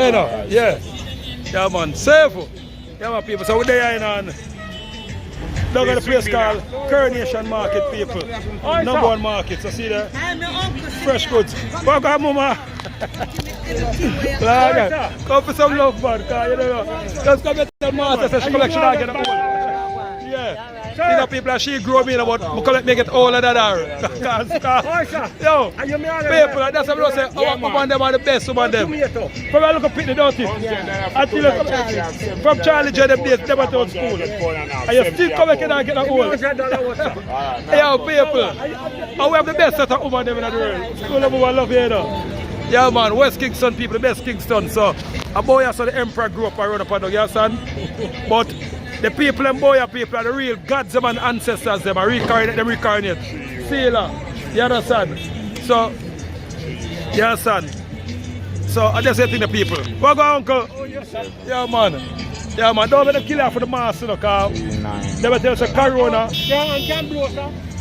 there now. Yeah. Yeah, man. Safe. Yeah, man, people. So we're there in on. Down at the place called Coronation Market, people. Number one market. So see there. Fresh goods. Welcome, mama. Come for some love, man. You know, just come get the master collection I get a hold. Yeah. You know, people, she grow me, but I make it older than her. Yo, people, that's what I say. One them are the best, some of them. From I look up at the dirty. From Charlie J, them days, never to school. And you still come back and get a hold. Yo, people, and we have the best set of women in the world. School of women love you, you know. Yeah, man, West Kingston people, the best Kingston. So, a boy, I saw the emperor grew up and run up on the understand? But the people and boy people are the real gods and ancestors, them are reincarnate. Sailor, you understand? So, you understand? So, I just say to the people, what go, uncle? Yeah, man. Yeah, man, don't let them kill you for the mass, you know, because they will tell us a corona.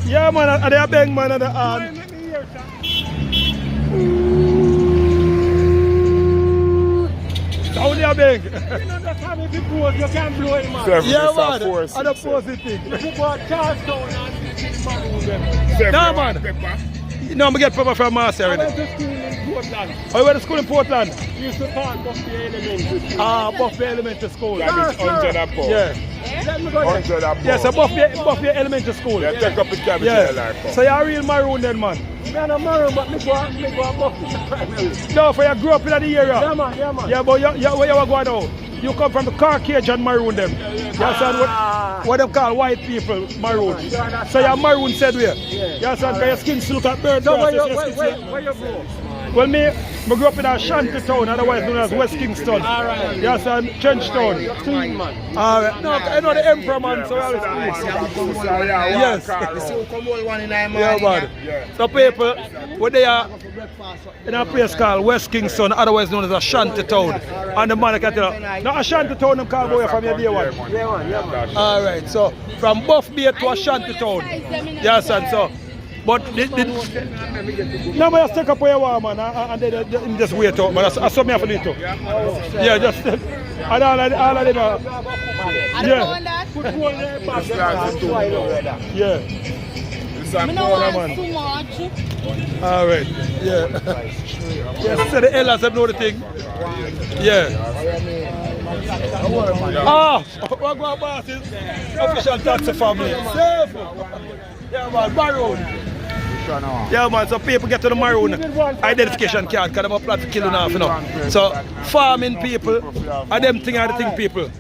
Yeah, man, and they are bang, man, and the hand. How they are big? You know that time if you pose, you can blow it, man. Yeah, man. And the positive. If you go to Charlestown and nah, man. You know, I get pepper from Master. I went to school in Portland. Oh, you went to school in Portland? You used to talk Buffy Elementary School. Ah, Buffy Elementary School. That is 100 and pound. Yeah. 100 and pound. Yeah, so Buffy Elementary School. Yeah, take up his cabbage in your life. So you're a real maroon then, man? I'm not maroon, but me go Buffy primary. No, for you grew up in the area? Yeah, man, yeah, man. Yeah, but where you were going now? You come from the Caucasian maroon them. You understand what them call white people maroon. So you're maroon said where? You understand because your skin still look at bird. So where you grow? Well, me grew up in Ashanti Town, otherwise known as West Kingston. Alright. You understand? Trenchtown. Alright. No, I know the emperor man, so I was yes. Yeah, man. So people, where they are in a place called West Kingston, otherwise known as Ashanti Town. And the man can tell you, now Ashanti Town, them call boy from your day one. Yeah, man. Alright, so from Buff Bay to Ashanti Town. You understand? So, but no, but just take up where you are, man, and then just wait out, man. I saw me have to do it. Yeah, just and all of them. Yeah. Yeah. I don't want too much. All right. Yeah. Yes, so the elders have know the thing. Yeah. Ah, what go boss is official taxi family. Safe. Yeah, man, maroon. Yeah, man, so people get to the maroon identification card because they have a plan to kill enough, you know. So, farming people are them thing are the thing people.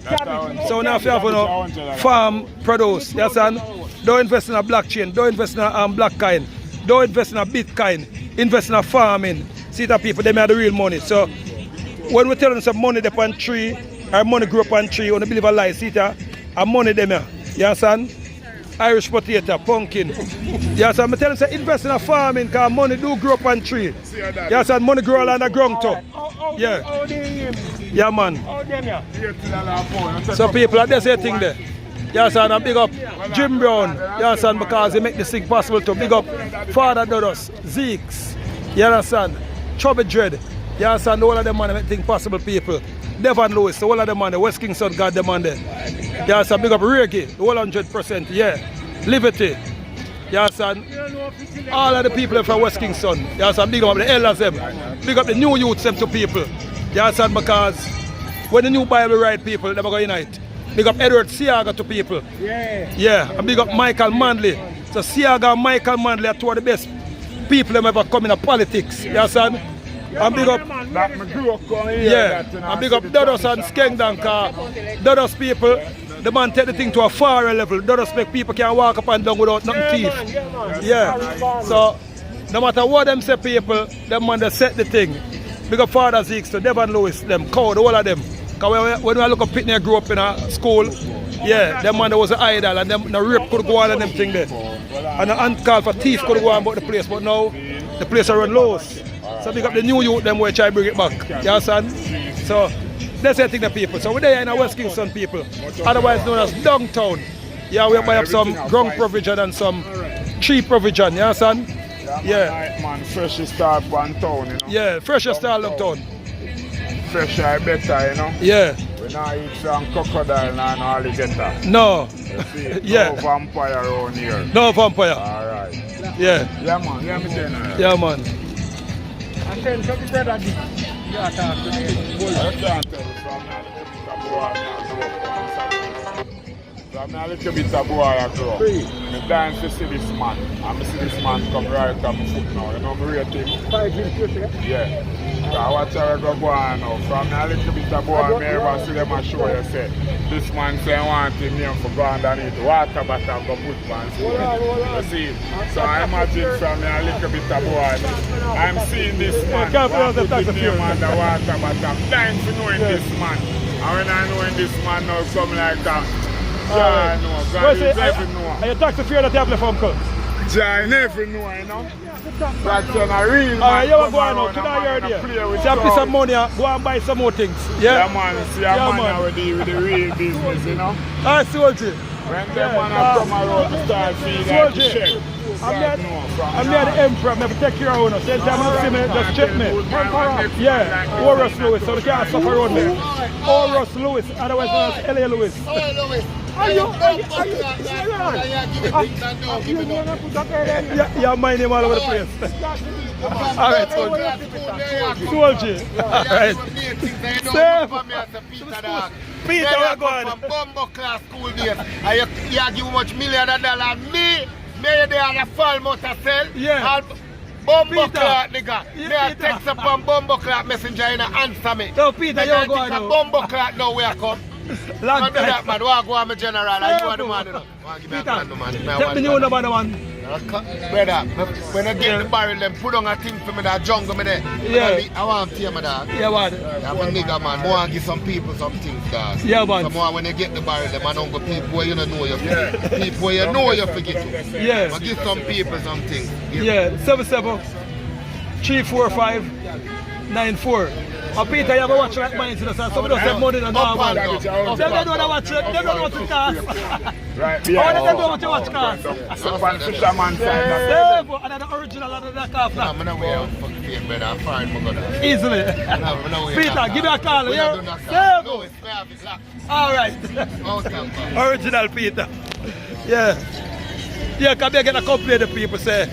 So now if you have, you know, farm produce, you understand? Don't invest in a blockchain, don't invest in a black coin, don't invest in a Bitcoin, invest in a farming. See that people, they have the real money. So, when we tell them some money up on tree, or money grow up on tree, when they believe a lie, see that, and money them here. You understand? Irish potato, pumpkin. Yes, I'm telling you, say, invest in a farming because money do grow up on tree. Yes, and money grow on the ground too. Yeah. Yeah, man. So people, that's the thing there. Yes, and I big up Jim Brown. Yes, and because he make this thing possible to big up Father Dodos, Zeeks. You understand? Chubby Dread. Yes, and all of them man make things possible, people. Devon Lewis, all of them man, the West Kingston got them on there. Yes, and big up Reggae, the whole 100%, yeah. Liberty. Yes, and all of the people from West Kingston. Yes, and big up the elders them. Big up the new youths them to people. Yes, and because when the new Bible write people, they're going to unite. Big up Edward Siaga to people. Yeah. Yeah, and big up Michael Manley. So Siaga and Michael Manley are two of the best people that ever come in politics. Yes, and and big up, yeah, and big up Dodos and Skengdan, Dodos people, the man take the thing to a far level. Dodos make people can walk up and down without nothing teeth. Yeah, so no matter what them say people, them man they set the thing. Big up Father Zeeks to Devon Lewis, them, Code, all of them. Because when we look up Pitney grew up in a school, yeah, them man was an idol and them the rape could go on and them thing there. And the ant call for thief could go on about the place, but now the place are run loose. So big up the new youth them where try to bring it back. You understand? So that's the thing the people. So we're there in a West Kingston people, otherwise known as downtown. Yeah, we buy up some ground provision and some tree provision, you understand? Yeah. Man, freshest start one town, you know. Yeah, freshest start downtown. fresher, better, you know. Yeah. We not eat some crocodile and alligator. No. You see, Yeah. no vampire around here. No vampire. Alright. Yeah. Yeah, man. Yeah, me saying that. Yeah, man. I said, some brother did. Yeah, I can't tell you. I can't tell you from now. I'm a little bit of boy I grow. I'm dying to see this man. I'm see this man come right on my foot now. You know me rate him? 5 years, Yeah. I watch how I go on now. From a little bit of boy, I ever see them and show you say, this man say I want him name for go underneath water but I go put pants. You see? So I imagine from a little bit of boy, I'm seeing this man put his name under water but I'm dying to knowing this man. And when I knowing this man now come like that, I know, God is never know. Are you taxi fear that you have left from Cole? I never know, you know. That's when I real man. Alright, you are going now, today you're there. See, I put some money, go and buy some more things. Yeah, Yeah man, see a man with the real business, you know. Alright, soldier. When them man come around to start feeding like the chef. I'm near the emperor, I have to take care of you. Same time you see me, just check me. Yeah, Horace Lewis, so they can't suffer around me. Horace Lewis, otherwise known as L.A. Lewis. Yeah, my name all over the place. Alright, soldier. Soldier. Alright. Safe. Peter, we're going. From Bumbo class school days. And you give much $1 million. Me there on a fall motor cell. Yeah. Bumbo clock, nigga. Me a text up on Bumbo clock messenger and answer me. No, Peter, you're going now. now. Bumbo clock now where I come. Long Don't do that, man. Why go on my general? And you are the man, you know. Give me a plan, man. Tell me you know about the one. Brother, when I get the barrel, them put on a thing for me that jungle me there. Yeah. I want to tear my dog. Yeah, what? I'm a nigga, man. I want to give some people some things, dog. Yeah, man. Some more when you get the barrel, them I don't go people where you don't know you forget. People where you know you forget. Yeah. I give some people some things. Yeah, 77 345 94. Peter, you have a watch like mine, so somebody don't have money in the normal. They don't know what watch, they don't know what it costs. Right, How they don't know what your watch costs? Up on fisherman side. And the original and the calf. I'm not way out for the brother. I'm fine, my brother. Easily. Peter, give me a call. Alright. Original Peter. Yeah. Yeah, come here get a complaint the people say.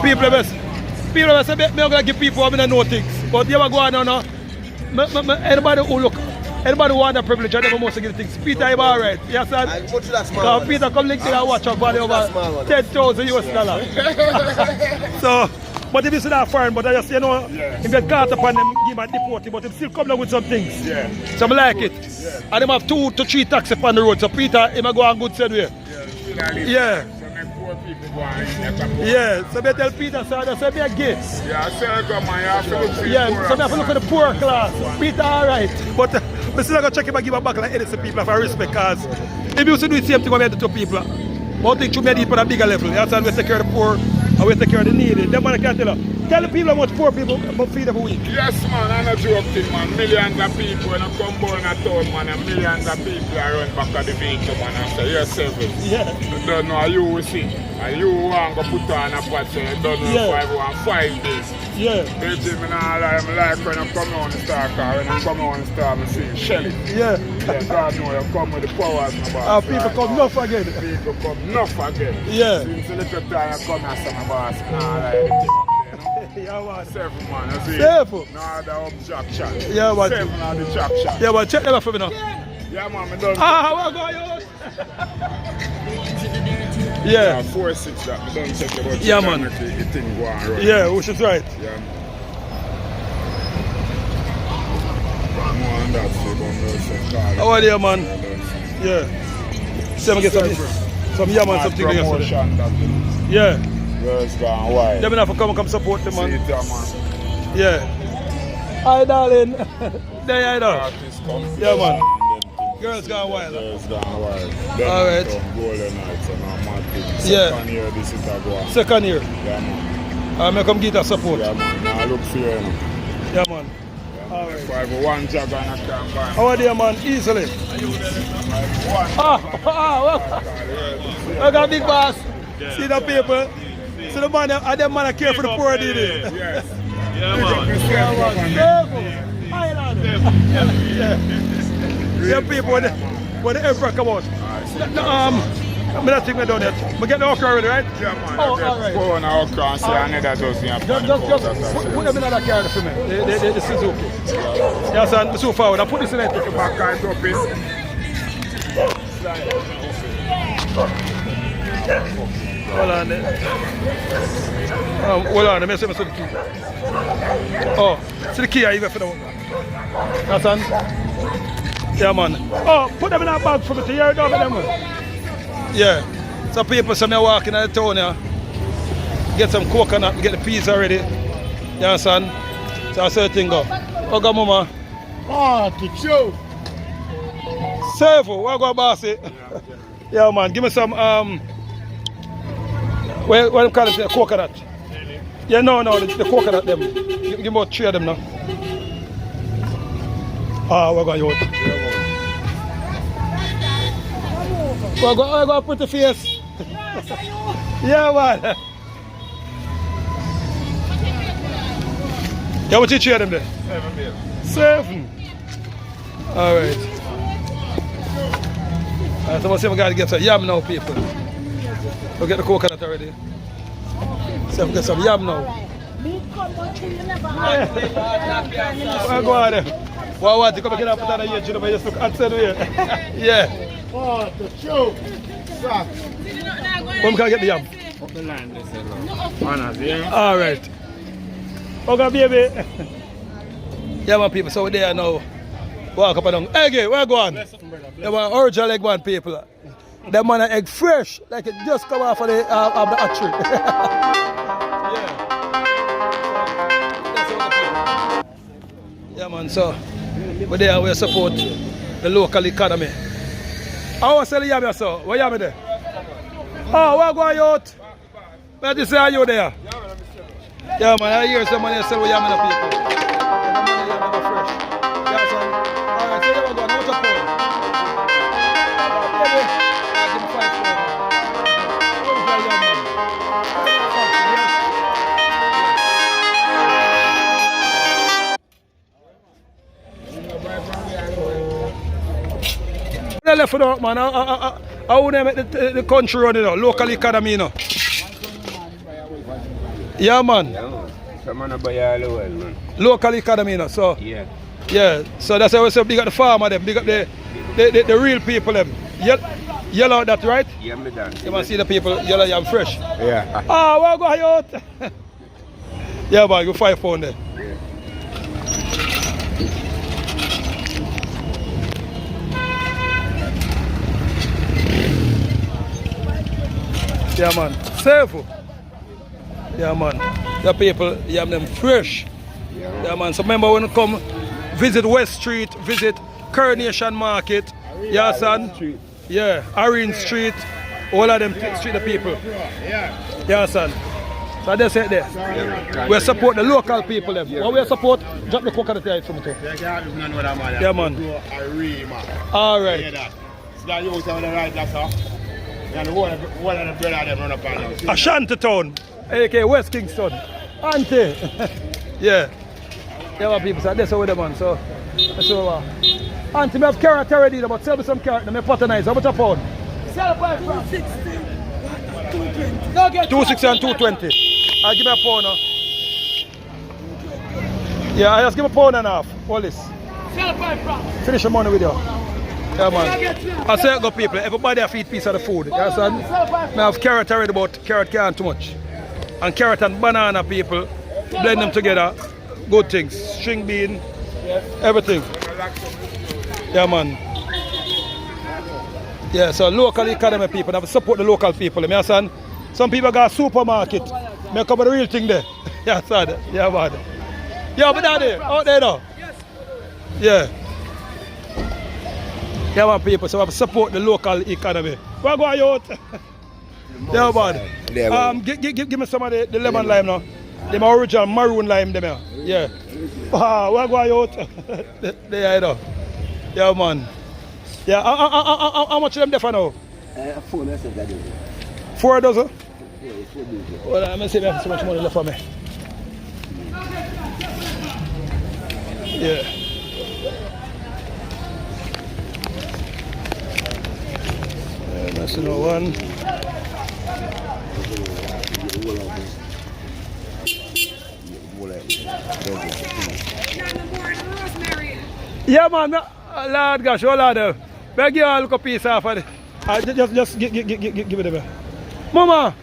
People say, me I'm gonna give people what I know things. But you ever go on now? Anybody who look, anybody who want the privilege, I never must get things. Peter, you alright? Yes, sir? Peter, come link to watch a value over 10,000 US dollars. So, but if you see that foreign, but I just, you know, if you caught upon them, give them a deport, but they still come down with some things. Yeah. So I like it. And them have 2 to 3 taxis upon the road. So Peter, he might go on good side way. Yeah. Yeah, so they tell Peter, so they say me a gay. Yeah, I say I got my half to look for yeah, so I have to look for the poor class. Peter, alright. But we still going to check him and give him back like innocent people for respect, because if you used to do the same thing when we had the 2 people, one thing should be did on a bigger level. You understand? We take care of the poor and we take care of the needy. Them man can't tell you. Tell the people how much poor people feed every week. Yes, man, I'm not joking, man. Millions of people when I come born a town, man, and millions of people are run back of the vehicle, man, and say, you're 7. Yeah. You don't know how you will see. And you want to put on a pot, so you don't know if I want 5 days. Yeah. Bitch, I like when I come on the star car, when I come on the star, I see Shelly. Yeah. Yeah, God know you come with the powers, my boss. People come enough again. People come enough again. Yeah. Since a little time I come and say, my boss, nah, like everything. Yeah, man. 7 man, I see. 7? No other objection. Yeah, man. 7 are the objection. Yeah, man, check them out for me now. Yeah, man, I done. We're going out. Yeah. 4-6 that, I done check about yeah, man. The thing go on right. Yeah, which is right. Yeah. More on that, how are you, man? Yeah. See me get some yaman, something like that. Yeah. Girls gone wild. They have to come support them, man. See it, man. Yeah. Hi, darling. There you go. Yeah, man. Girls gone wild. Girls gone wild. All right. Golden nights and all mad things. Yeah. Second year this is a go on. Second year. Yeah, man. I'm come get a support. Yeah, man. Now look for you. Yeah, man. All right. If I have one job and I can't buy. How are you, man? Easily. I got big boss. Yeah. See the people? See the man, and them man care for the poor, did it? Yes. Yeah, man. Careful. Hi, lad. Yeah, people, when the emperor come out. I'm not taking it down yet. We get the okra already, right? Yeah, man. Oh, all right. Pour on the okra and say another dozen. Just put them in that carrier for me. The Suzuki. Yeah, son, so forward. I'll put this in it. Back right up in. Hold on there. Hold on, let me see the key. Oh, see the key I even for the one. Yeah, son. Yeah, man. Oh, put them in that bag for me to hear it over them. Yeah. So people say me walking at the town here. Get some coconut, get the peas already. You understand? So I say thing go. Okay, mama. Oh, to show. Safe, what go bossy? Yeah, man. Give me some what do you call it? Coconut. Yeah, no, the coconut them. Give me about 3 of them now. Ah, we're going to We're going to put the face. Yeah, man. Yeah, what you 3 of them there? 7. All right. So we'll see if we got to get some yam now, people. We'll get the coconut already. So we get some yam now. We're going there. What? You come and get up with that here, but just look outside here. Yeah. Oh, the show. When can I get the yam? All right. Okay, baby. Yeah, man, people. So we're there now. Walk up and down. Egg, where go on? They want original egg, man, people. That man egg fresh, like it just come off of the hatchery. Yeah, man. So we're there. We support the local economy. I want to sell the yam, so where yam there? Oh, where go out? Where you say you there? Yeah, man. I hear some money sell yam in the people. I left it out, man. I want to make the country run, you know, local economy, you know. Yeah, man. Local economy, you know. So, yeah. So that's why we say big up the farmer, them, big up the real people, them. Yellow, that right? Yeah, me done. You want to see the people, yellow yam fresh? Yeah. Ah, where go out? Yeah, man, go £5 there. Yeah, man. Safe. Yeah, man. The people, yam them fresh. Yeah, man. So remember when you come visit West Street, visit Coronation Market, yeah, son. Yeah, Areen Street, all of them street the people. Yeah, son. So that's it there. We support the local people them. What we support, drop the coconut here from too. Yeah, man. All right. Ashanti Town, aka West Kingston. Auntie. Yeah. Yeah, my people, so that's how we're the man. So that's how Auntie, I have carrot already, but sell me some carrot and I patronize. How much a pound? Sell by 260. 260 and 220. I'll give me a pound now. Yeah, I just give me a pound and a half. All this. Finish the money with you. Yeah, man. I say go people, everybody have to eat piece of the food. You understand? I have carrot already, but carrot can't too much. And carrot and banana, people, blend them together. Good things. String bean, everything. Yeah, man. Yeah, so local economy people, have to support the local people. You understand? Some people got a supermarket. May come with the real thing there. Yeah, son. Yeah, man. Yeah, but daddy, out there now. Yeah. Yeah, man, people, so I have to support the local economy. Where go out? Yeah, man. Give me some of the lemon lime now. The original maroon lime them here. Yeah. Where go out? There, you know. Yeah, man. Yeah, how much of them there for now? 4 dozen. 4 dozen? Well, I'm going to see if I have so much money left for me. Yeah. Just you know one. Yeah, man. Lord gosh, oh Lord. Beg you all look a piece off of it. Just give it a bit. Mama!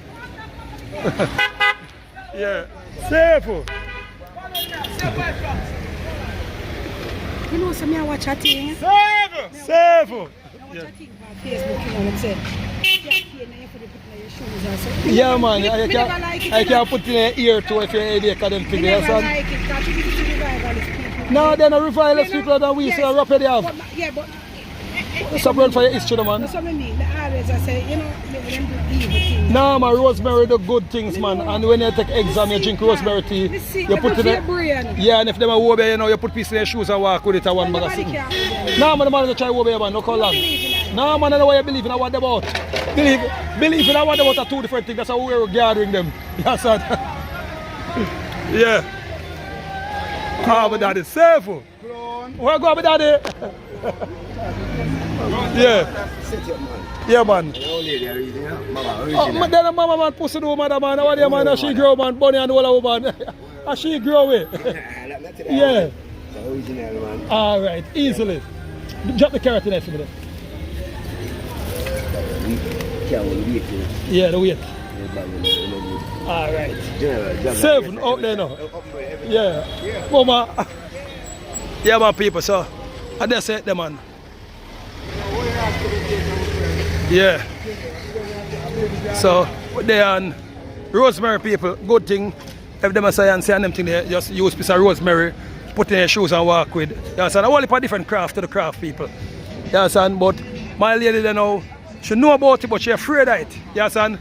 Yeah. Safe. You know, some I watch a thing. Safe! Safe! I watch a thing on Facebook, you know what I'm saying? Yeah, man. I can't put in an ear to if you're a headache of them things. I never like it because it is revivalist people. No, they're not revivalist people than we, so rough they have. Yeah, but What's up, run for your history, man? that's what I mean. I always say, you know, let them do evil things. No, man, rosemary do good things, man. And when you take exam, you drink rosemary tea. You put it in brain. Yeah, and if them are over, you know, you put piece in their shoes and walk with it at one magazine. No, man, the man try over here, man. Look how long. No, man, I know what you believe in. I want them out. Believe in I want them out are two different things. That's how we're gathering them. Yes, sir. Yeah. Ah, but daddy, safe. Where go, daddy? Yeah. Yeah, man. Oh, then a mama man pussy do, mother man. What do man? She grow, man. Bunny and all woman. And she grow it. Yeah. All right, easily. Drop the carrot in there for me. Yeah, the weight. All right. 7 out there now. Yeah. Mama. Yeah, man, people. So, I just say them, man. Yeah. So, they are rosemary people. Good thing. If them are science and them thing, they just use piece of rosemary, put in their shoes and walk with. You understand? I want a different craft to the craft people. You understand? But my lady, they know, she know about it, but she afraid of it. You understand?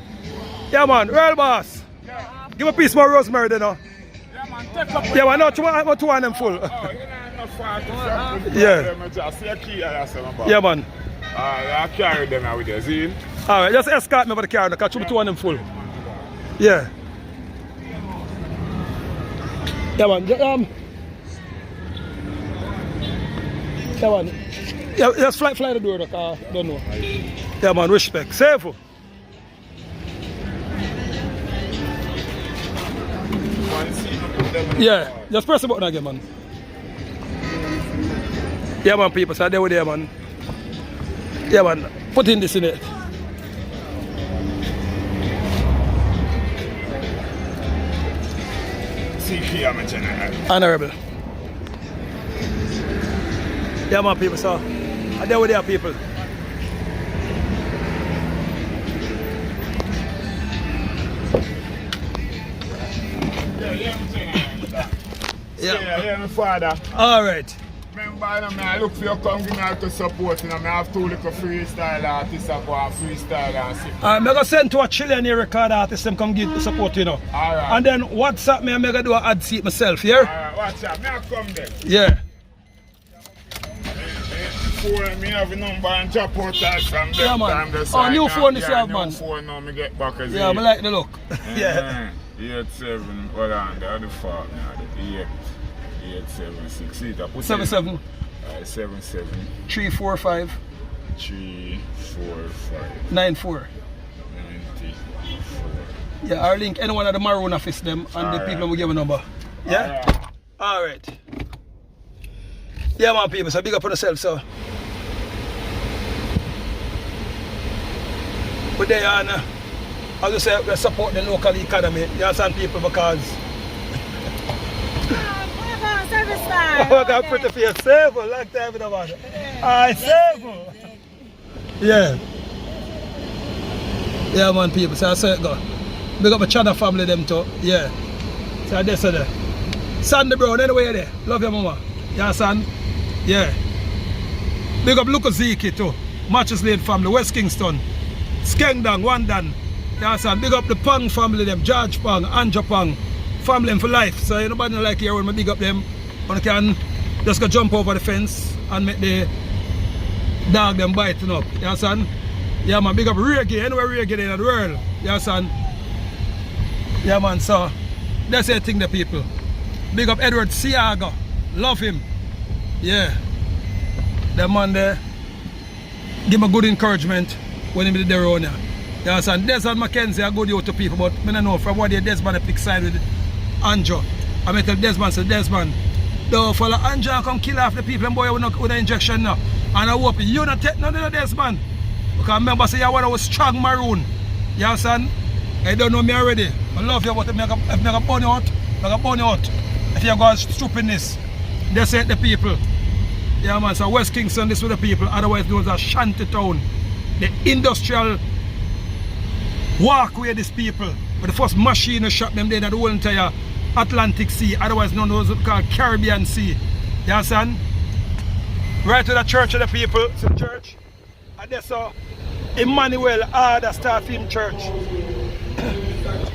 Yeah, man. Real boss. Give a piece more rosemary, they know. Yeah, man. Take up. Yeah, man. No, two of them full. Yeah. Yeah, man. I carry them out with you, see? Alright, just escort me for the car, because I two of them full. Yeah. Yeah, man. Yeah, man. Yeah, just fly the door, because I don't know. Yeah, man, respect. Safe. Yeah, just press the button again, man. Yeah, man, people, so they were there, man. Yeah, man, put in this in it. Honorable. Yeah, man, people, so they were there, people. Yeah, my father. All right. Remember, I look for your company to support. I have two little freestyle artists that go on freestyle and sing. I'm going to send to a Chilean record artist them come give support, you know. All right. And then WhatsApp me, I'm going to do an ad seat myself, yeah? All right, WhatsApp. Me I come there. Yeah. Phone, me have a number and drop out that from them. Yeah, man. Oh, new phone this year, man. New phone now, me get back as Yeah, I like the look. Yeah. 87, hold on, the other fault now, the 876, 77 77 345 345 94. 94. Yeah, I'll link any one of the maroon office them and the people will give a number. Yeah? Alright. Yeah, man, people, so big up on yourself, so. But they are, as you say, we support the local economy. You understand, people, because. Service star. Oh, that pretty face. Save her, long time in the man. I save her. Yeah. Yeah, man, people, so I say it go. Big up my China family, them too. Yeah. So that's there. Sandy Brown, anyway, there. Love your mama. Yeah, son. Yeah. Big up Lucas Zeke too. Matches Lane family, West Kingston. Skengdang, Wandan. Yeah, son. Big up the Pang family, them. George Pang, Anja Pang. Family them for life. So you nobody like here when I big up them. When I can just go jump over the fence and make the dog them biting up. Yeah, son. Yeah, man. Big up reggae, anywhere reggae in the world. Yeah, son. Yeah, man. So that's the thing, the people. Big up Edward Siaga. Love him. Yeah. That man there. Give him a good encouragement. when he did there around here. You understand? Desmond Mackenzie a good youth to people, but I don't know from what day Desmond pick side with Andrew. I may tell Desmond, say Desmond, don't follow Andrew and come kill off the people and boy with an injection now. And I hope you don't take none of the Desmond. Because remember say you want a strong maroon. You understand? I don't know me already. I love you, but if I go burn you out, I go burn you out. If you go stupidness, they say the people. Yeah man, so West Kingston, this with the people, otherwise known as Ashanti Town. The industrial walkway these people. But the first machine shop them there in the whole entire Atlantic Sea, otherwise known as called Caribbean Sea. You understand? Right to the church of the people, it's a church. And there's a Emmanuel Ada Star Film Church.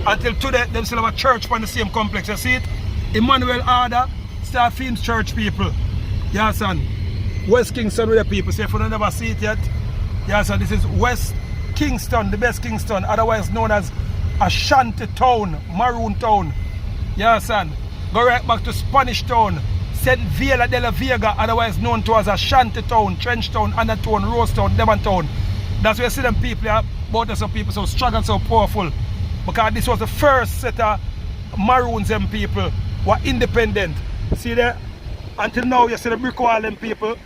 Until today, they still have a church on the same complex. You see it? Emmanuel Ada Star Film Church people. You understand? West Kingston with the people. So if you don't never see it yet, you understand? This is West Kingston, the best Kingston, otherwise known as Ashanti Town, Maroon Town. You understand? Go right back to Spanish Town, St. Vela de la Vega, otherwise known to as Ashanti Town, Trench Town, Undertown, Rose Town, Devon Town. That's where you see them people here, both some people so strong and so powerful. Because this was the first set of Maroons and people were independent. See there? Until now you see the brick wall and people.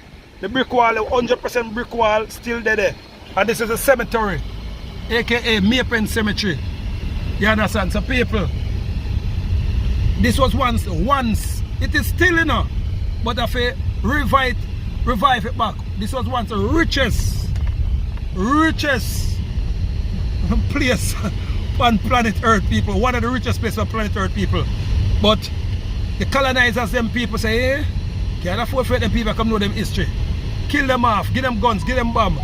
The brick wall, 100% brick wall still there. And this is a cemetery, aka Maypen Cemetery. You understand? So people, this was once, it is still, you know, but if I revive it back, this was once the richest place on planet Earth, people. One of the richest places on planet Earth, people. But the colonizers, them people say, hey, can't afford for them people come know them history. Kill them off, give them guns, give them bomb,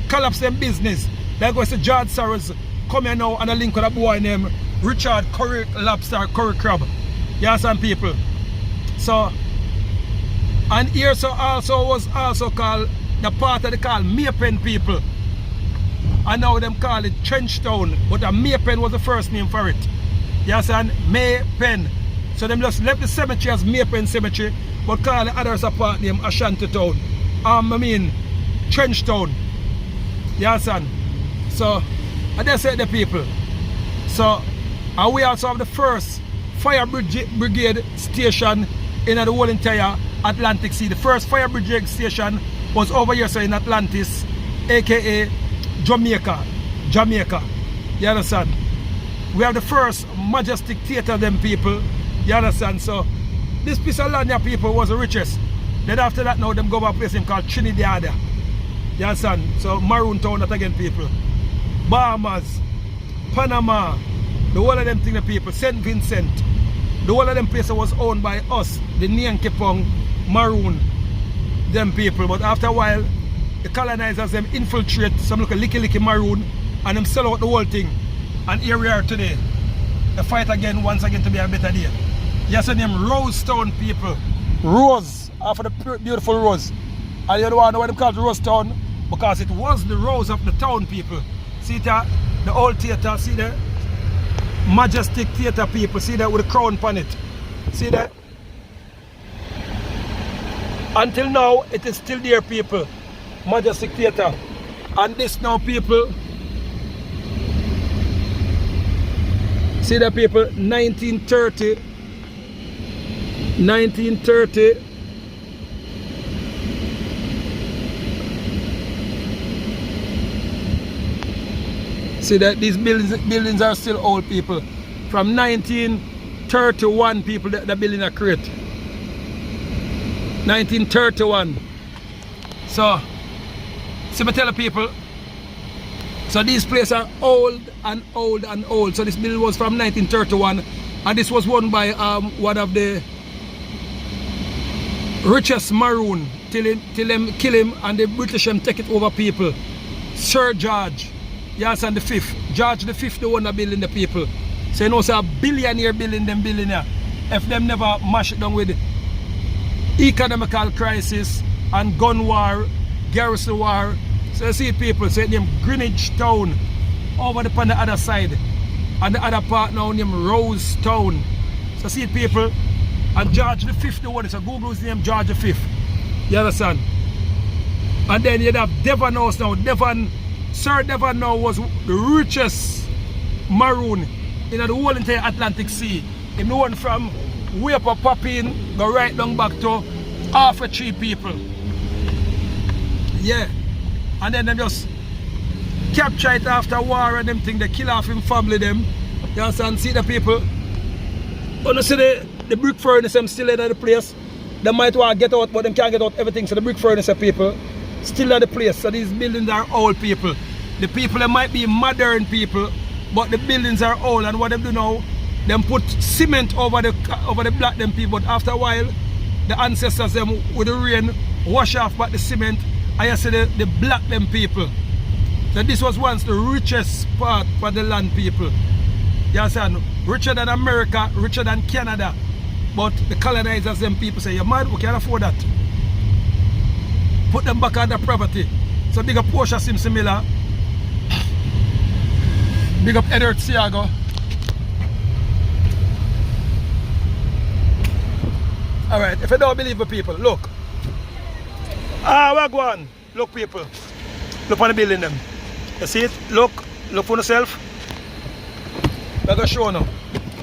collapse them business. Like I said, George Soros come here now and a link with a boy named Richard Curry Lobster, Curry Crab. You understand, people? So, and here so also was also called the part of the call Maypen people. And now them call it Trench Town, but Maypen was the first name for it. You understand? Maypen. So them just left the cemetery as Maypen Cemetery, but call the others a part name Ashanti Town. I mean Trench Town. You understand? So, and they said the people. So, and we also have the first fire brigade station in the whole entire Atlantic Sea. The first fire brigade station was over here, so in Atlantis, aka Jamaica. You understand? We have the first majestic theater of them people. You understand? So this piece of land here, people, was the richest. Then after that now them go to a place called Trinidad. You understand? So Maroon Town that again, people. Bahamas, Panama, the whole of them thing the people, St. Vincent. The whole of them places was owned by us, the Nyankipong Maroon, them people. But after a while, the colonizers them infiltrate some look a licky Maroon and them sell out the whole thing. And here we are today. The fight again, once again, to be a better day. Yes, the name Rose Town people. Rose, after the beautiful rose. And you don't know why they call it Rose Town? Because it was the rose of the town, people. See that? The old theater, see that? Majestic theater, people. See that with the crown on it? See that? Until now, it is still there, people. Majestic theater. And this now, people. See that, people? 1930. 1930. See that these buildings are still old, people. From 1931, people, the building are created. 1931. So, see me tell the people. So these places are old and old and old. So this building was from 1931, and this was won by one of the richest Maroon till them kill him and the British take it over, people. Sir George. Yes, and the fifth. George the fifth, the one that building the people. So you know, so a billionaire building them billionaire. If them never mash it down with economical crisis and gun war, garrison war. So you see people, say name Greenwich Town over on the other side. And the other part now named Rose Town. So see people, and George the fifth, the one, so Google's name George the fifth. You understand? And then you'd have Devon House now, Devon Sir Devon now was the richest maroon in the whole entire Atlantic Sea. He went from way up a popping, go right down back to half a tree people. Yeah. And then they just capture it after war and them thing, they kill off him family them. You understand? See the people? When you see the brick furnace them still in the place, they might want to get out, but they can't get out everything. So the brick furnace people still at the place. So these buildings are old people. The people, they might be modern people, but the buildings are old. And what they do now, them put cement over the black them people. But after a while, the ancestors them with the rain wash off back the cement. And you see the black them people. So this was once the richest part for the land people. You understand? Richer than America, richer than Canada. But the colonizers them people say, you're mad, we can't afford that. Put them back on the property. So big up Portia Simpson Miller. Big up Edward Siago. Alright, if you don't believe the people, look. We're going. Look people. Look on the building them. You see it? Look for yourself. We're going to show now.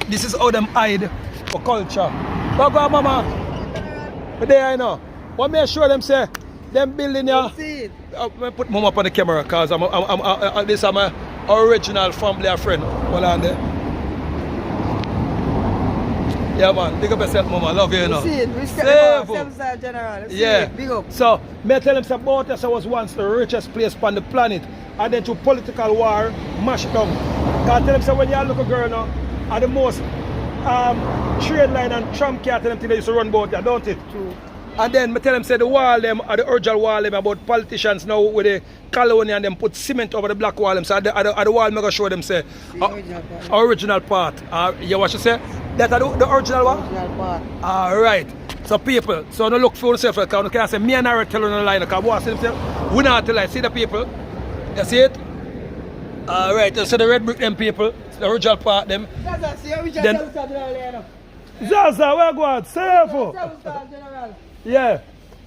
This is how them hide for culture. We're going, mama. But there I know. What may I show them say? Them building here. I'm going to put mama up on the camera because this is my original family friend. Hold on there. Yeah man, big up yourself mama, love you, you know. Seven-star general. Yeah. Big up. So, may I tell them that Bautista was once the richest place on the planet, and then through political war, mashed down. Can I tell them that when you look a girl now, are the most trade line and tram car, tell them they used to run about there, don't it? True. And then I tell them say the wall them are the original wall them about politicians now with the colony and them put cement over the black wall them. So at the wall I'm gonna show them say original part. You what you say? That are the original one? Original part. Alright. So people, so no look for yourself because you can't say me and I telling the line because what see themselves, we not tell I see the people. You see it? Alright, so the red brick them people, the original part them. Zaza, see how we just Then- seven-star general. Zaza, where go on? Safe. Seven-star general. Yeah.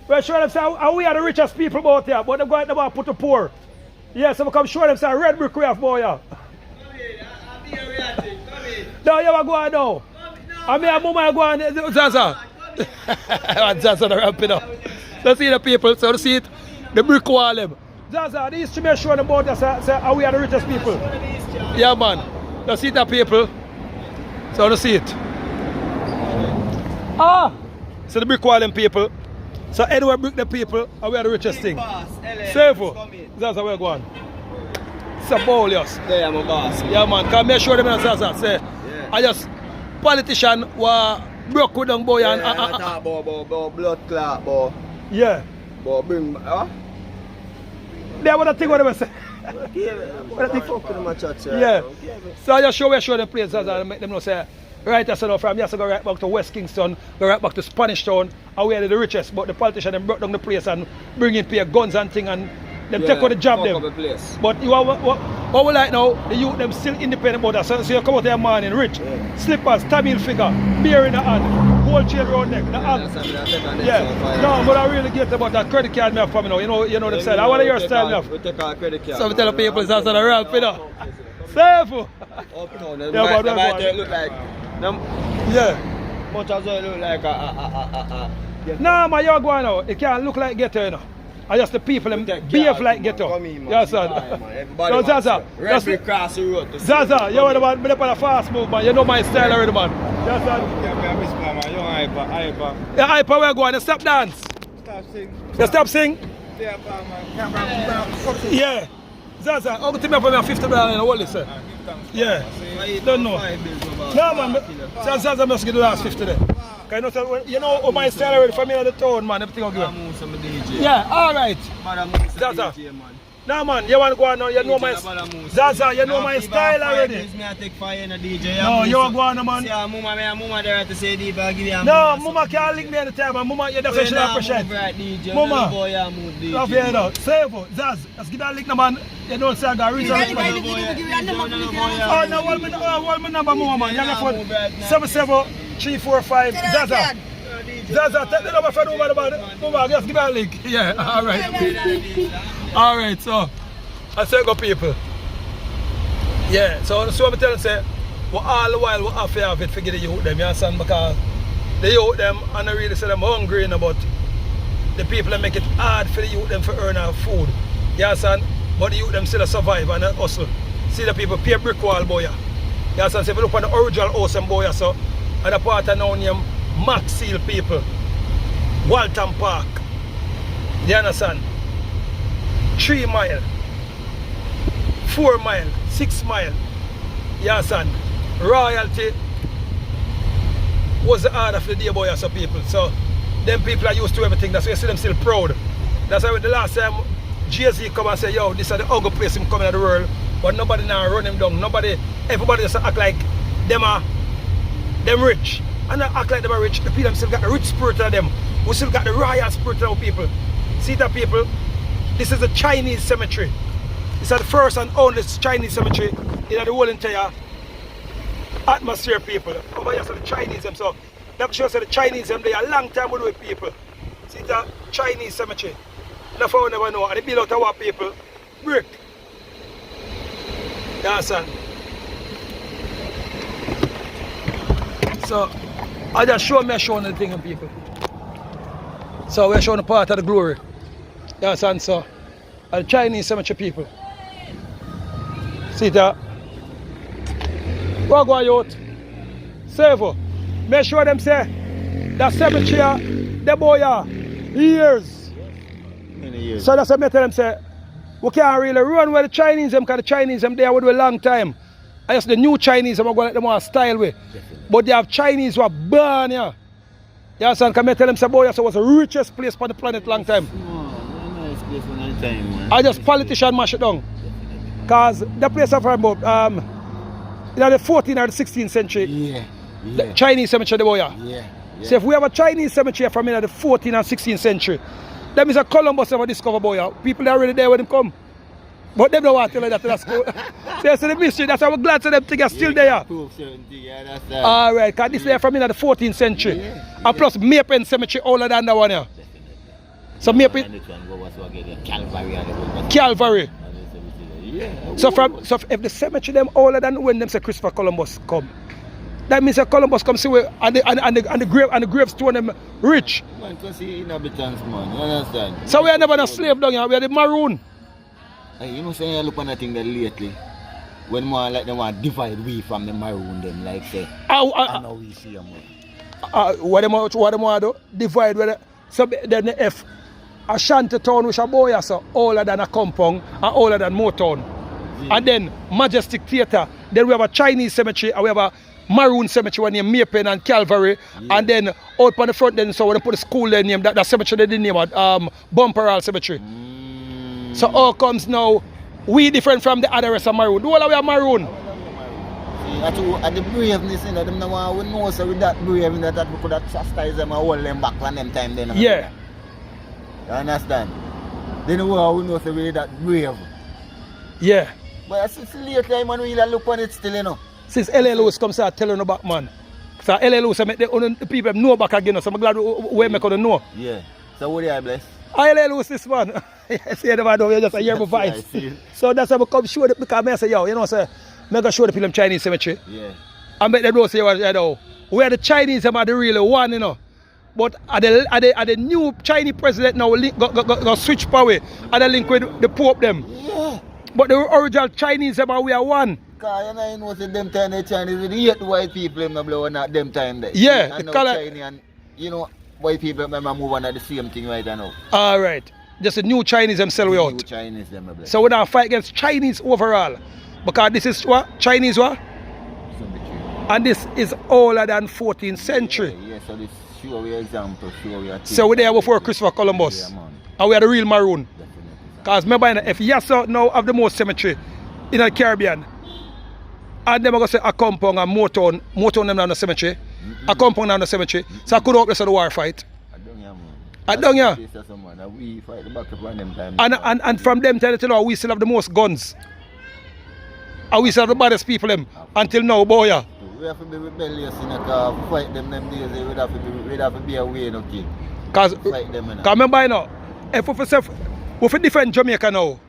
Well, show them say we are the richest people out here, but they go out there and put the poor. Yeah, so we come show them say red brick we have boy. Yeah. Come in, I'll be a reality. Come in. No, you go on now. I mean, I'm go on. Zaza. Zaza, the ramping up. So see the people, so see it, the brick wall them. Zaza, the history may show them about us, say we are the richest people. Yeah, man. You see the people. So you see it. So the brick wall them people. So anywhere brick the people, and we are the richest thing. Safe. That's how we're going. It's a bowl, yes. There, I'm a boss. Yeah, man. Can make sure them in Zaza say, yeah. I just politician were broke with them boy and talk about blood clot, boy. yeah. But bring, They want to think what they say. what I fuck with my church, Yeah. So I just show them place Zaza and make them know say. Right, I said, from here, so go right back to West Kingston, go right back to Spanish Town, and we are the richest, but the politicians them brought down the place and bring in pay guns and thing and them take out the job them. But you are, what we like now, the youth them still independent about that. So you come out there morning rich, slippers, Tamil figure, beer in the hand, gold chain round neck, the hand. Yeah, no, but I really get about that credit card me have for me now, you know them style. I want to hear your style now. We take our credit card. So we tell the people it's also the real you Safe. Yeah, but it look like. Yeah. Much as well look like Nah, man, you're going now. It can't look like ghetto, you know. I just the people them behave like ghetto. Yes, sir. No, Zaza. Red cross the road. Zaza, you're the man, on a fast move, man. You know my style already, man. Yes, sir. You're hyper. Yeah, hyper, we're going. You stop dance. Stop sing. You stop sing? Yeah, Yeah. Zaza, how could you me for me $50 in a wallet, sir? Yeah. Don't know. No, man. Zaza must give the last 50 there. You know my style already for me on the town, man. Everything will give. Yeah, alright. Zaza. No, man. You want to go on now? You know my Zaza, you know my style already. No, you want to go on now, man. No, Mama can't link me at the time, man. Mama, you're the professional person. Mama, love you, know. Save it. Zaz, let's give that link, man. You don't say I got reason. Oh, no, one number, Mama, man. You're going to 77345. Zaza. Zaza, take the number for the man. Mama, just give that link. Yeah, alright. Alright, so And so go people. Yeah, so I'm telling you, say, well, all the while we have to have it to get the youth them, you understand? Because the youth them, and I really say them hungry, you know, but the people that make it hard for the youth them to earn our food. You understand? But the youth them still survive and hustle. See the people pay brick wall boy. You understand? So if you look on the original house and boy, so and the part of now named Max Seal people. Walton Park. You understand? 3 mile, 4 mile, 6 mile. You understand? Royalty was the order of the day boy as people. So them people are used to everything. That's why you see them still proud. That's why the last time Jay-Z come and say, yo, this is the ugly place him coming in the world. But nobody now run him down. Everybody just act like them rich. And not act like them are rich. The people still got the rich spirit of them. We still got the royal spirit of our people. See that people? This is a Chinese cemetery. This is the first and only Chinese cemetery in the whole entire atmosphere, people. Over here, so the Chinese them. So that shows the Chinese them, they are a long time with people. See that Chinese cemetery. That's how we never know. And they build out our people. Brick. You understand? So I just showing the thing on people. So we're showing the part of the glory. You understand? So the Chinese cemetery people. See that? What go on youth? Save. Make sure them say that cemetery, the boy years. Many years. So that's what I tell them say, we can't really run where the Chinese them, because the Chinese them there would do a long time. I just the new Chinese them are going to let them on style way. But they have Chinese who are born here. You understand? Because I tell them say boy so was the richest place on the planet long time. Nice place for a time, man. I just politician mash it down. Because the place of about in the 14th or the 16th century. Yeah. The Chinese cemetery the boy. Yeah. So if we have a Chinese cemetery from in the 14th and 16th century, that means a Columbus ever discover boy. People are already there when them come. But them don't want to tell that to the school. So that's the mystery. That's why we're glad to them things are still there. Alright, because this is from in the 14th century. And plus Mapen Cemetery older than that one here. So Mapen Calvary. So if the cemetery them older than when them say Christopher Columbus come. That means that Columbus come see where and the gravestone them rich. Man, because see inhabitants, man. You understand? So we are never a slave down here, we are the maroon. Hey, you know saying I look on that thing that lately. When more like they want to divide we from the maroon them, like say. I know we see them. What them want to do? Divide with it. So then if Ashanti Town which a boy so older than a compound and older than Motown. Yeah. And then Majestic Theatre. Then we have a Chinese cemetery and we have a maroon cemetery named Mapen and Calvary. Yeah. And then out on the front then so when they put the school there name that cemetery they didn't name it Bumperal Cemetery. So all comes now we different from the other rest of maroon. Do all we are maroon. At the braveness in them now we know so with that brave that we could have chastise them and hold them back on them time then. Yeah. You understand? Then we know so we that brave. Yeah. But since late time when we look on it still, you know. Since L.A. Lewis comes start telling about man. So L.A. Lewis make the people know back again. So I'm glad we make them know. Yeah. So what do you bless? L.A. Lewis this man. I see them know you just hear my vibes. So that's how I come show them because I say, yo, you know, say, I'm going to show the people Chinese cemetery. Yeah. And make them know say, you know, where the Chinese are the real one, you know. But are the new Chinese president now go switch power and they link with the Pope them. Yeah. But the original Chinese them we are one. Because you know them time the Chinese they hate white people them blow not them time there. Yeah. And now Chinese and you know white people them move on at the same thing right now. Alright. Just the new Chinese themselves out. New Chinese them blow. So we don't fight against Chinese overall. Because this is what? Chinese what? And this is older than 14th century. Yeah, so this show we example, show we so we're there before Christopher Columbus. Yeah, man. And we are the real maroon. Definitely. Because remember if Yasa now have the most cemetery in the Caribbean. And them are going to say a compound and Motown them down the cemetery. A compound down the cemetery. So I could hope this is the war fight. I don't know. We fight the back of them time. And from them time till now we still have the most guns. And we still have the baddest people them until now, boy. Yeah. We have to be rebellious in a car, fight them days, we have to be away no king. Because fight them. remember you know, if we defend Jamaica now,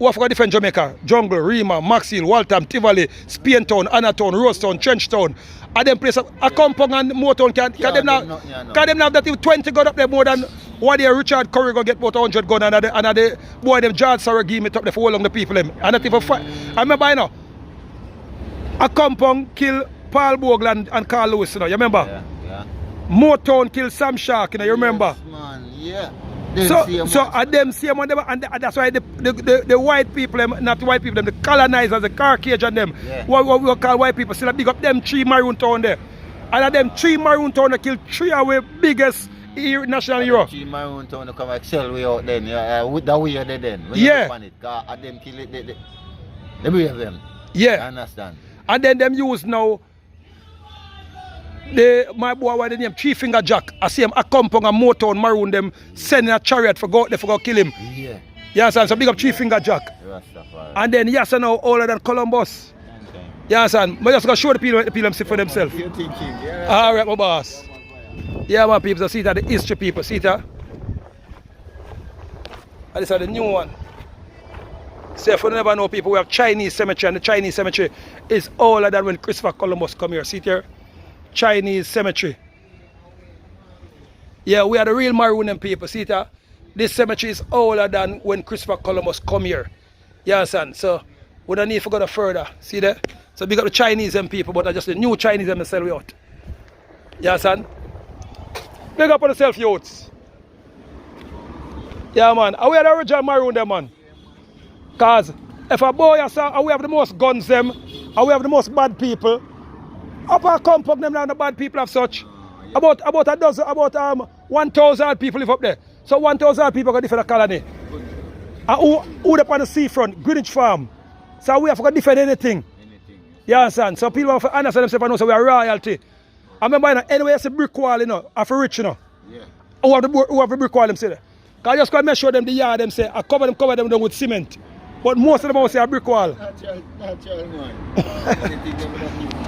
who have got different Jamaica, Jungle, Rima, Maxfield, Waltham, Tivoli, Spaintown, Anatown, Rosetown, Trenchtown. And them places, a compound and Motown can them now, can them now that if 20 gun up there more than what the Richard Curry go get about 100 gun and the boy them George Sarah give me up there for all long the people them. And that if I remember you know, a compound kill Paul Bogle and Carl Lewis, you know, you remember? Yeah. Motown kill Sam Shark, you know, you remember? Yes, man, yeah. So at them same one, and that's why the white people, not the white people, the colonizers, the Caucasian them, what we call white people, still big up them 3 maroon town there. And at them 3 maroon town, they kill 3 of our biggest national hero. 3 maroon town, they come excel way out then, with the way they then. When yeah. You look on it, because at them kill it, they brave them. Yeah. I understand. And then them use now, my boy what the name 3 Finger Jack. I see him a compound and Motown maroon them sending a chariot for go out there for go kill him. Yeah. Yes, and so big up 3 Finger Jack. And then yes, now older than Columbus. Okay. Yes, and but just gonna show the people them see for themselves. Alright, my boss. Yeah, my people, so see that the history people, see that. And this is the new one. So if you never know people, we have Chinese cemetery, and the Chinese cemetery is older than when Christopher Columbus come here. See here? Chinese cemetery. Yeah, we are the real maroon people. See that? This cemetery is older than when Christopher Columbus come here. Yeah, son. So we don't need to go no further. See that? So we got the Chinese people, but just the new Chinese them sell we out. Yeah, son. Big up on yourself, youths. Yeah, man. And we are the original maroon them, man. Cause if a boy and we have the most guns them, and we have the most bad people. Up our compound them now the bad people have such. About 1,000 people live up there. So 1,000 people got different colony. And who up on the seafront, Greenwich Farm. So we have got different anything. Yeah, son. So people have to understand themselves and know so we are royalty. I remember you know, anyway it's a brick wall, you know, for rich, you know. Yeah. Who have the brick wall them say that? Cause I just gotta make sure them the yard them say I cover them down with cement. But most of them also say a brick wall. Natural man.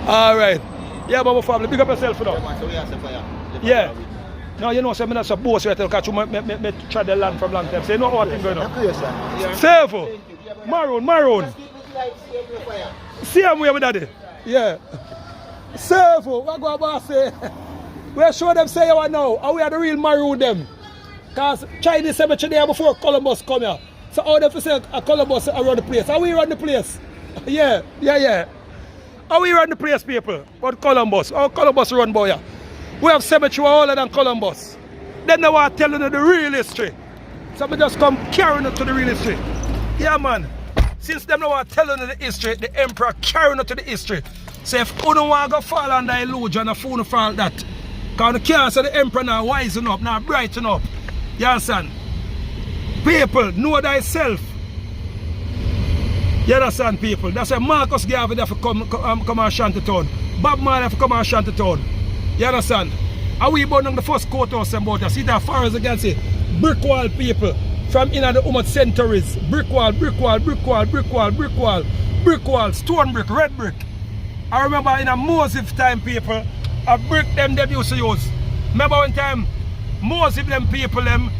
Alright. Yeah, but my family, big up yourself for that. Yeah. No, you know, so I'm not so boss right now because me try the land from long time. So you know what thing going on. Servo. Maroon. Same way with daddy. Yeah. Servo. What go about say? We show them say you are now. And we are the real maroon them. Because Chinese cemetery there before Columbus come here. So all them say Columbus around the place. How we run the place? Yeah. How we run the place, people? But Columbus. How Columbus run, boy? We have cemetery older than Columbus. Then they want to tell you the real history. So we just come carrying it to the real history. Yeah, man. Since them want to tell you the history, the emperor carrying it to the history. So if you don't want to fall under illusion, a fool fall that. Because the can't say the emperor now wisen up, now brighten up. You understand? People, know thyself. You understand, people? That's why Marcus Garvey have to come Ashanti Town. Bob Marley have to come Ashanti Town. You understand? And we born on the first courthouse about us. See that far as you can see, brick wall people from in the almost centuries. Brick wall, stone brick, red brick. I remember in a Moses time, people, a brick them used to use. Remember one time, Moses them people them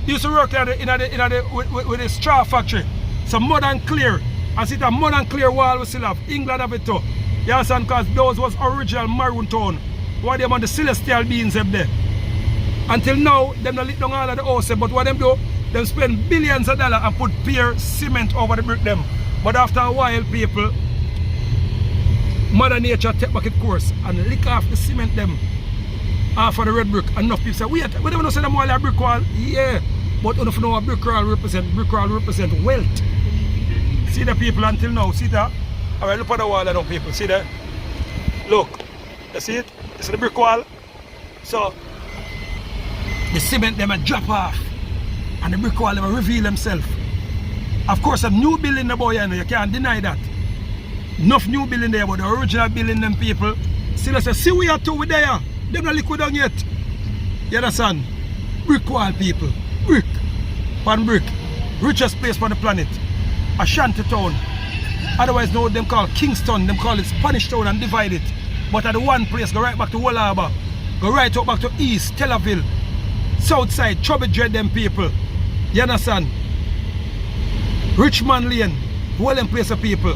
used to work with the straw factory. So mud and clear. I see that mud and clear wall we still have. England have it too. You understand? Because those was original maroon town. What them on the celestial beings up there. Until now, them not lit down all of the house, but what them do, them spend billions of dollars and put pure cement over the brick them. But after a while, people, Mother Nature take back its course and lick off the cement them off of the red brick. Enough people say, wait, we don't know say them all a brick wall. Yeah. But you don't know what brick wall represent wealth. See the people until now, see that? Alright, look at the wall now, people, see that? Look, you see it? It's the brick wall. So the cement them a drop off and the brick wall them reveal themselves. Of course a new building the boy, you can't deny that. Enough new building there, but the original building them people still say, see we are two with there. They're not liquid down yet. You understand? Brick wall people. Brick. Pan brick. Richest place on the planet. Ashanti Town. Otherwise know what them call Kingston. Them call it Spanish Town and divide it. But at the one place, go right back to Wallaba. Go right up back to East, Telaville. South side, Chubby Dread them people. You understand? Richmond Lane, well them place of people.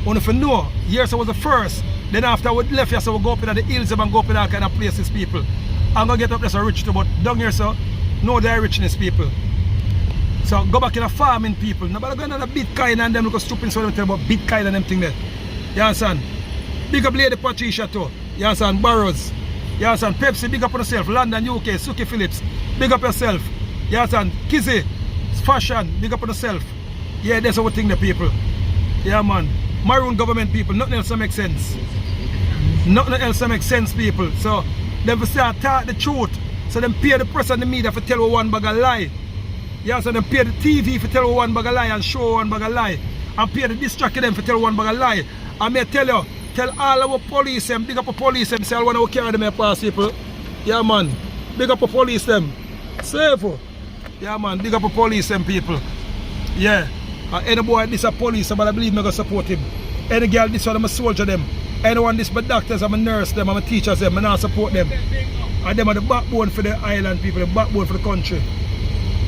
Only if you know, years I was the first. Then after we left here, so we go up in the hills and go up in all kind of places, people. I'm gonna get up there so rich too, but down here, so no they're richness, people. So go back in the farming, people. Nobody go on the Bitcoin and them look stupid, so they tell about Bitcoin and them thing there. You understand? Big up Lady Patricia too. You understand? Burrows. You understand? Pepsi, big up on yourself. London, UK, Suki Phillips. Big up yourself. You understand? Kizzy, Fashion, big up on yourself. Yeah, that's our thing, the people. Yeah, man. Maroon government, people. Nothing else makes sense. Nothing else makes sense, people. So, they will start talk the truth. So, them pay the press and the media for tell one bag of lie. Yeah, so them pay the TV for tell one bag of lie and show one bag of lie. And pay the distract them for tell one bag of lie. And may tell you, tell all our police them, big up the police them, say I want to carry them here past people. Yeah, man. Big up the police them. Safe. Yeah, man. Big up the police them, people. Yeah. Any boy this a police, but I believe me gonna support him. Any girl this one, I'm a soldier them. Anyone this but doctors, I'm a nurse them, I'm a teachers them, I now support them. And them are the backbone for the island people, the backbone for the country.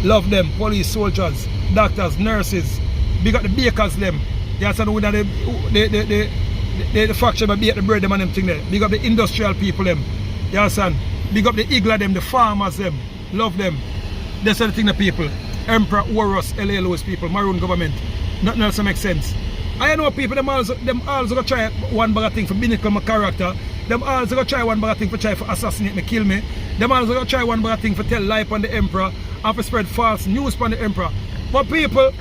Love them, police, soldiers, doctors, nurses. Big up the bakers them. You understand with the faction but bake the bread them and them thing there. Big up the industrial people them. You understand? Big up the Igla them, the farmers them. Love them. That's the thing the people. Emperor, Horus, LA Lewis people, Maroon government. Nothing else makes sense. I know people, them also gonna try one bag of thing for binnacle my character. Them also gonna try one bag of thing for try for assassinate me, kill me. Them also gonna try one bag of thing for tell lie on the emperor and for spread false news on the emperor. But people,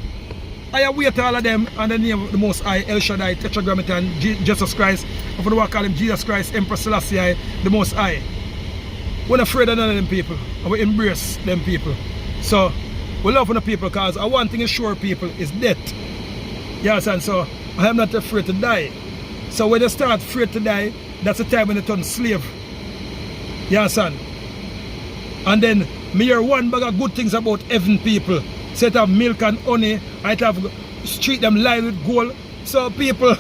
I await all of them and the name of the Most High, El Shaddai, Tetragrammaton, Jesus Christ. And for the work call him Jesus Christ, Emperor Selassie, the Most High. We're not afraid of none of them people. And we embrace them people. So, we love the people because one thing is sure, people, is death. You understand? So I am not afraid to die. So when you start afraid to die, that's the time when you turn slave. You understand? And then me hear one bag of good things about heaven people. Say it have milk and honey, I have treat them line with gold. So people,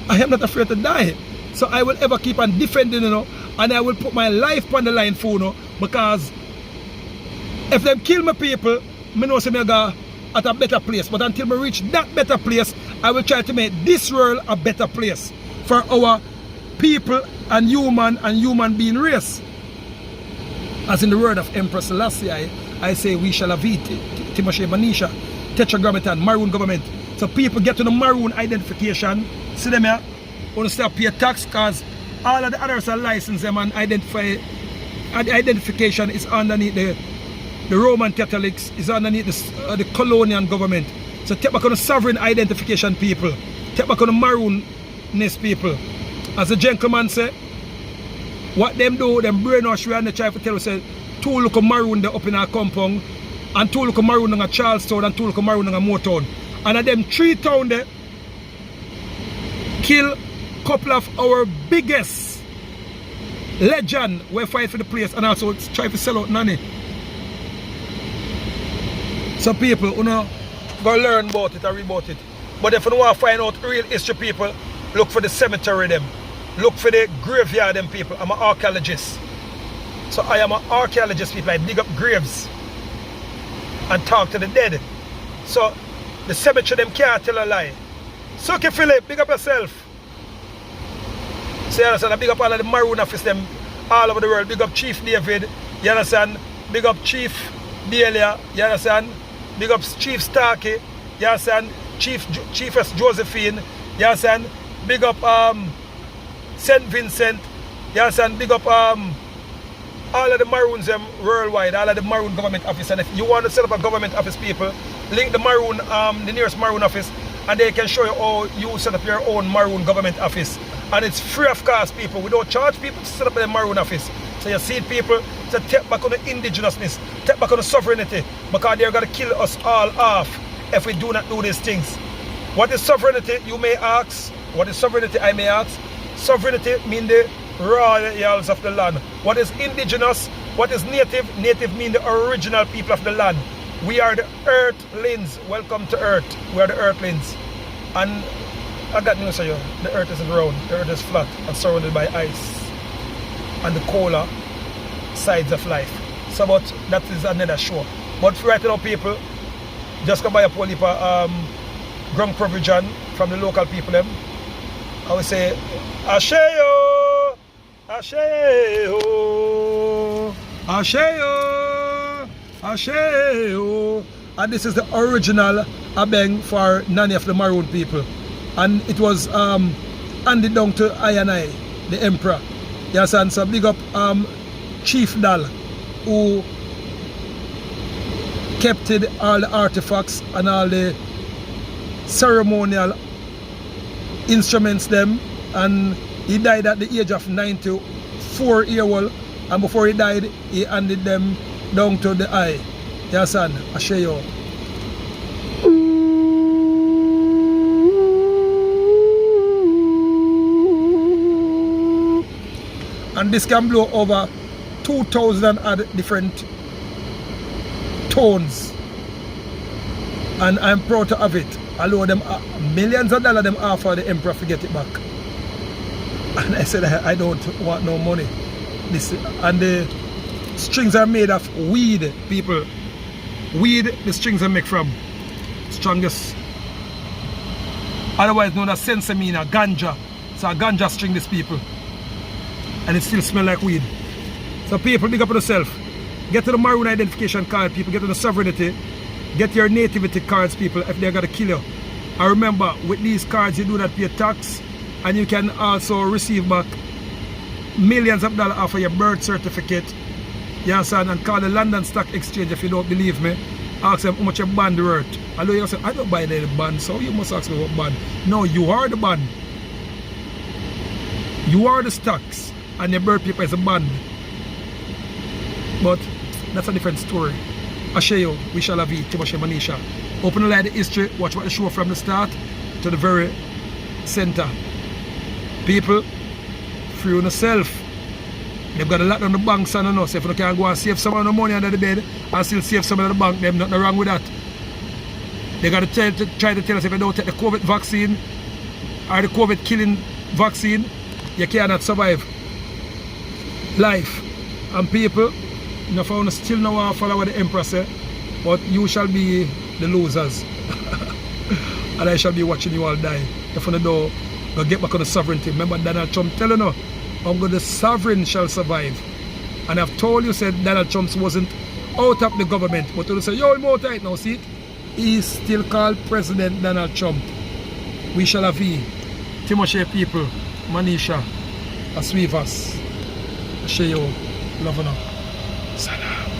I am not afraid to die. So I will ever keep on defending, you know, and I will put my life on the line for you know, because if them kill my people, I know I go at a better place. But until I reach that better place, I will try to make this world a better place for our people and human being race. As in the word of Emperor Selassie, I say we shall have it. Timoshe Banisha, Tetragrammaton, Maroon government. So people get to the Maroon identification. See them here? Want to start pay tax because all of the others are licensed them and identify. And the identification is underneath the Roman Catholics, is underneath the colonial government. So take back on the sovereign identification people. Take back on the maroonness people. As the gentleman said, what them do, them brainwash we and they try to tell us, say, 2 look of maroon there up in our compound, and 2 look of maroon in a Charlestown, and 2 look of maroon in a Motown. And at them 3 towns there, kill a couple of our biggest legend we fight for the place and also try to sell out nanny. So people, you know, go learn about it and read about it. But if you want to find out real history, people, look for the cemetery them. Look for the graveyard them people. I'm an archaeologist. So I am an archaeologist people. I dig up graves and talk to the dead. So the cemetery them can't tell a lie. Suki Philip, big up yourself. So you understand, I big up all of the Maroon office them all over the world. Big up Chief David, you understand? Big up Chief Delia, you understand? Big up Chief Starkey, you understand? Chiefess Josephine, you understand? Big up St. Vincent, you understand? Big up all of the Maroons worldwide, all of the Maroon government office. And if you want to set up a government office, people, link the Maroon, the nearest Maroon office, and they can show you how you set up your own Maroon government office. And it's free of cost, people. We don't charge people to set up a Maroon office. So you see people, to take back on the indigenousness, take back on the sovereignty, because they're going to kill us all off if we do not do these things. What is sovereignty, you may ask? What is sovereignty, I may ask? Sovereignty means the royals of the land. What is indigenous? What is native? Native means the original people of the land. We are the earthlings. Welcome to Earth. We are the earthlings. And I got news for you. The Earth isn't round. The Earth is flat and surrounded by ice and the colder sides of life. So but that is another show. But right now, people, just come buy a whole heap of ground provision from the local people them. I would say, Ashayo, Ashayo, Ashayo, Ashayo. And this is the original abeng for Nani of the Maroon people. And it was handed down to I and I, the emperor. Yes, and so big up Chief Dal, who kept all the artifacts and all the ceremonial instruments them, and he died at the age of 94-year-old, and before he died he handed them down to the eye. Yes, and Ashayo. And this can blow over 2,000 other different tones, and I'm proud to have it. Although them millions of dollars them offer the emperor to get it back, and I said I don't want no money. This, and the strings are made of weed, people. Weed, the strings are made from strongest, otherwise known as sensemina, ganja. So a ganja string, this people, and it still smell like weed. So people, big up on yourself. Get to the Maroon identification card, people. Get to the sovereignty. Get your nativity cards, people, if they're gonna kill you. And remember, with these cards you do not pay tax, and you can also receive back millions of dollars off of your birth certificate. You understand? And call the London Stock Exchange if you don't believe me. Ask them how much your band worth. Although you say, I don't buy the band, so you must ask me what band. No, you are the band. You are the stocks, and your birth paper is a band. But that's a different story. Ashayo, we shall have it, Timoshe Manisha. Open the light of history, watch what the show from the start to the very center. People, free on yourself. They've got a lot on the banks and us. If you can go and save some of the money under the bed and still save some of the bank, there's nothing wrong with that. They got to try to tell us if you don't take the COVID vaccine or the COVID killing vaccine, you cannot survive life. And people, you know, still now want to follow what the emperor said, but you shall be the losers. And I shall be watching you all die. If you don't go get back on the sovereignty. Remember Donald Trump telling you, only the sovereign shall survive. And I've told you, said Donald Trump wasn't out of the government, but you say, yo, I'm out right now, see? He's still called President Donald Trump. We shall have he. Timoshe people, Manisha, Aswivas, Ashayo, love enough.